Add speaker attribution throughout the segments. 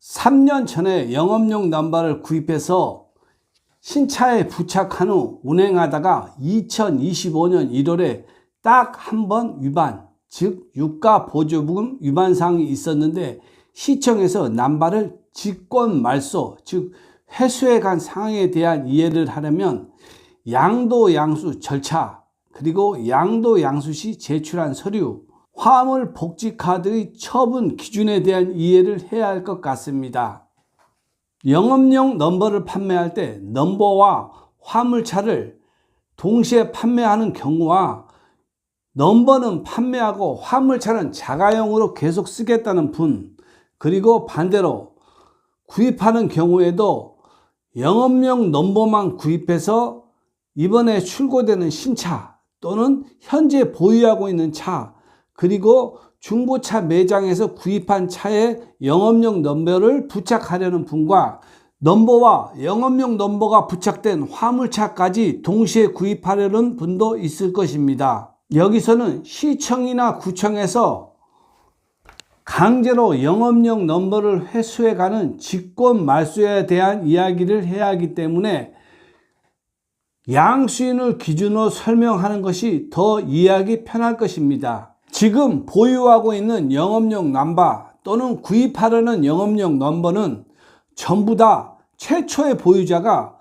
Speaker 1: 3년 전에 영업용 남바를 구입해서 신차에 부착한 후 운행하다가 2025년 1월에 딱 한 번 위반, 즉 유가 보조금 위반 사항이 있었는데 시청에서 남바를 직권 말소, 즉 회수해 간 상황에 대한 이해를 하려면 양도 양수 절차, 그리고 양도 양수 시 제출한 서류, 화물 복지 카드의 처분 기준에 대한 이해를 해야 할 것 같습니다. 영업용 넘버를 판매할 때 넘버와 화물차를 동시에 판매하는 경우와 넘버는 판매하고 화물차는 자가용으로 계속 쓰겠다는 분, 그리고 반대로 구입하는 경우에도 영업용 넘버만 구입해서 이번에 출고되는 신차 또는 현재 보유하고 있는 차, 그리고 중고차 매장에서 구입한 차에 영업용 넘버를 부착하려는 분과 넘버와 영업용 넘버가 부착된 화물차까지 동시에 구입하려는 분도 있을 것입니다. 여기서는 시청이나 구청에서 강제로 영업용 넘버를 회수해가는 직권 말소에 대한 이야기를 해야 하기 때문에 양수인을 기준으로 설명하는 것이 더 이해하기 편할 것입니다. 지금 보유하고 있는 영업용 넘버 또는 구입하려는 영업용 넘버는 전부 다 최초의 보유자가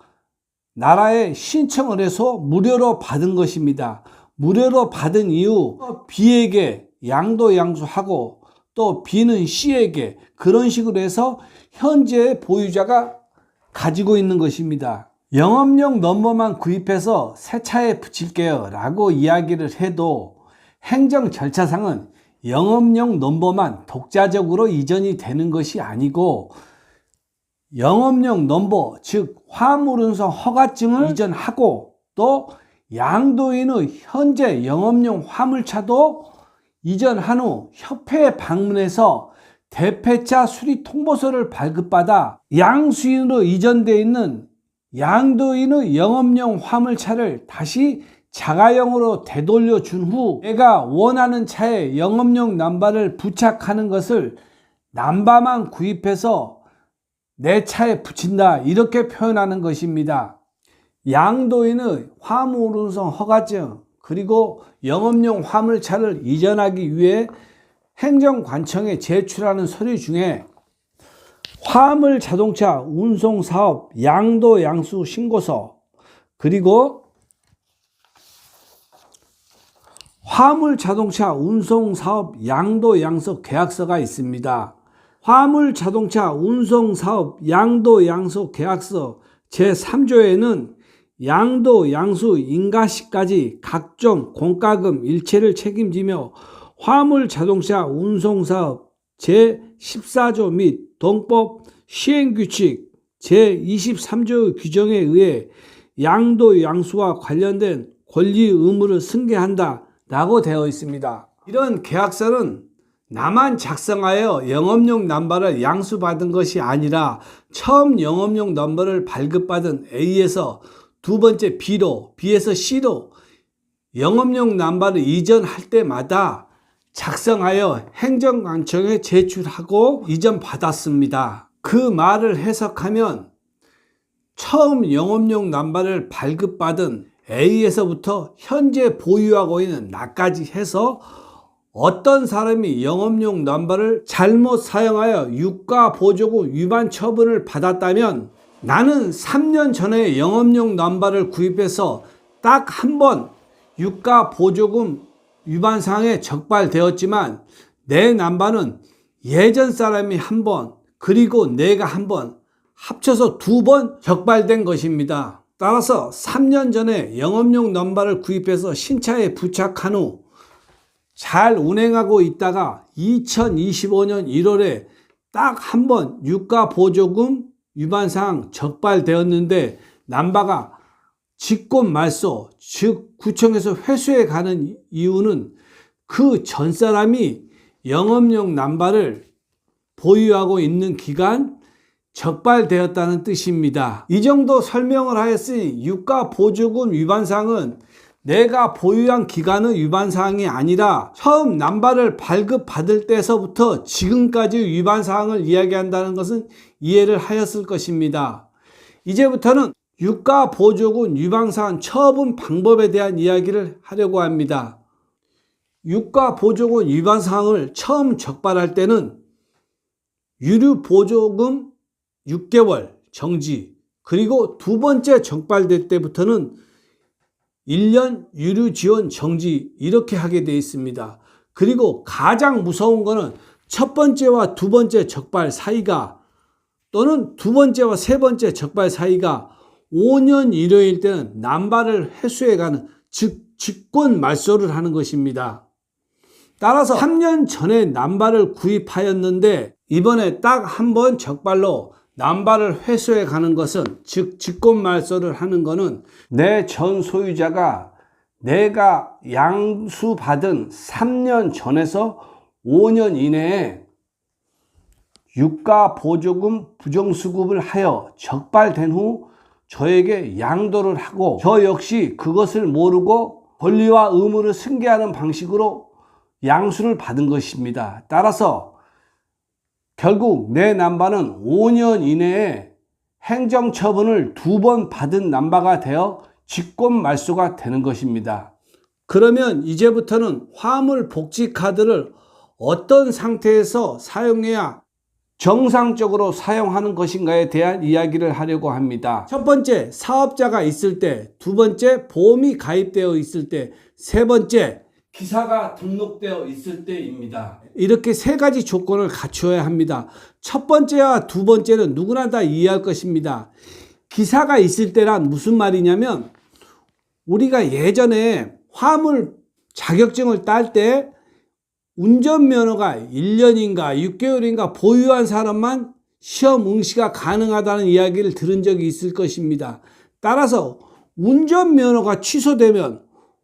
Speaker 1: 나라에 신청을 해서 무료로 받은 것입니다. 무료로 받은 이후 B에게 양도 양수하고 또 B는 C에게 그런 식으로 해서 현재 보유자가 가지고 있는 것입니다. 영업용 넘버만 구입해서 새 차에 붙일게요 라고 이야기를 해도 행정 절차상은 영업용 넘버만 독자적으로 이전이 되는 것이 아니고 영업용 넘버, 즉 화물운송 허가증을 이전하고 또 양도인의 현재 영업용 화물차도 이전한 후 협회에 방문해서 대폐차 수리 통보서를 발급받아 양수인으로 이전되어 있는 양도인의 영업용 화물차를 다시 자가용으로 되돌려 준 후 내가 원하는 차에 영업용 넘버를 부착하는 것을 넘버만 구입해서 내 차에 붙인다, 이렇게 표현하는 것입니다. 양도인의 화물운송 허가증 그리고 영업용 화물차를 이전하기 위해 행정관청에 제출하는 서류 중에 화물자동차 운송사업 양도 양수 신고서, 그리고 화물자동차 운송사업 양도 양수 계약서가 있습니다. 화물자동차 운송사업 양도 양수 계약서 제3조에는 양도 양수 인가시까지 각종 공과금 일체를 책임지며 화물자동차 운송사업 제14조 및 동법 시행규칙 제23조의 규정에 의해 양도 양수와 관련된 권리 의무를 승계한다 라고 되어 있습니다. 이런 계약서는 나만 작성하여 영업용 넘버를 양수받은 것이 아니라 처음 영업용 넘버를 발급받은 A에서 두 번째 B로, B에서 C로 영업용 넘버를 이전할 때마다 작성하여 행정관청에 제출하고 이전받았습니다. 그 말을 해석하면 처음 영업용 넘버를 발급받은 A에서부터 현재 보유하고 있는 나까지 해서 어떤 사람이 영업용 넘버를 잘못 사용하여 유가 보조금 위반 처분을 받았다면 나는 3년 전에 영업용 넘버를 구입해서 딱 한 번 유가 보조금 위반 사항에 적발되었지만 내 넘버는 예전 사람이 한 번 그리고 내가 한 번 합쳐서 두 번 적발된 것입니다. 따라서 3년 전에 영업용 넘버를 구입해서 신차에 부착한 후 잘 운행하고 있다가 2025년 1월에 딱 한 번 유가 보조금 위반사항 적발되었는데 넘버가 직권 말소, 즉 구청에서 회수해 가는 이유는 그 전 사람이 영업용 넘버를 보유하고 있는 기간 적발되었다는 뜻입니다. 이 정도 설명을 하였으니 유가 보조금 위반사항은 내가 보유한 기간의 위반사항이 아니라 처음 남발을 발급받을 때서부터 지금까지의 위반사항을 이야기한다는 것은 이해를 하였을 것입니다. 이제부터는 유가보조금 위반사항 처분 방법에 대한 이야기를 하려고 합니다. 유가보조금 위반사항을 처음 적발할 때는 유류보조금 6개월 정지, 그리고 두 번째 적발될 때부터는 1년 유류지원 정지, 이렇게 하게 되어 있습니다. 그리고 가장 무서운 거는 첫 번째와 두 번째 적발 사이가, 또는 두 번째와 세 번째 적발 사이가 5년 이내일 때는 남발을 회수해가는, 즉 직권 말소를 하는 것입니다. 따라서 3년 전에 남발을 구입하였는데 이번에 딱 한 번 적발로 남발을 회수해 가는 것은, 즉 직권 말소를 하는 것은 내 전 소유자가 내가 양수받은 3년 전에서 5년 이내에 유가보조금 부정수급을 하여 적발된 후 저에게 양도를 하고, 저 역시 그것을 모르고 권리와 의무를 승계하는 방식으로 양수를 받은 것입니다. 따라서 결국 내 남바는 5년 이내에 행정처분을 2번 받은 남바가 되어 직권 말소가 되는 것입니다. 그러면 이제부터는 화물복지카드를 어떤 상태에서 사용해야 정상적으로 사용하는 것인가에 대한 이야기를 하려고 합니다. 첫 번째, 사업자가 있을 때, 두 번째, 보험이 가입되어 있을 때, 세 번째, 기사가 등록되어 있을 때입니다. 이렇게 세 가지 조건을 갖추어야 합니다. 첫 번째와 두 번째는 누구나 다 이해할 것입니다. 기사가 있을 때란 무슨 말이냐면, 우리가 예전에 화물 자격증을 딸 때 운전면허가 1년인가 6개월인가 보유한 사람만 시험 응시가 가능하다는 이야기를 들은 적이 있을 것입니다. 따라서 운전면허가 취소되면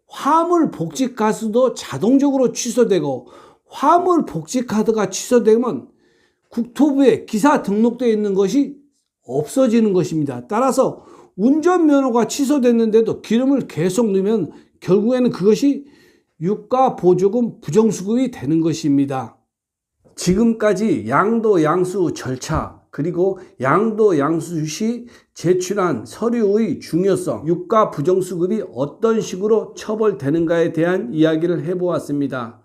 Speaker 1: 화물복지카드도 자동적으로 취소되고, 화물복지카드가 취소되면 국토부에 기사 등록되어 있는 것이 없어지는 것입니다. 따라서 운전면허가 취소됐는데도 기름을 계속 넣으면 결국에는 그것이 유가보조금 부정수급이 되는 것입니다. 지금까지 양도 양수 절차, 그리고 양도 양수 시 제출한 서류의 중요성, 유가 부정수급이 어떤 식으로 처벌되는가에 대한 이야기를 해보았습니다.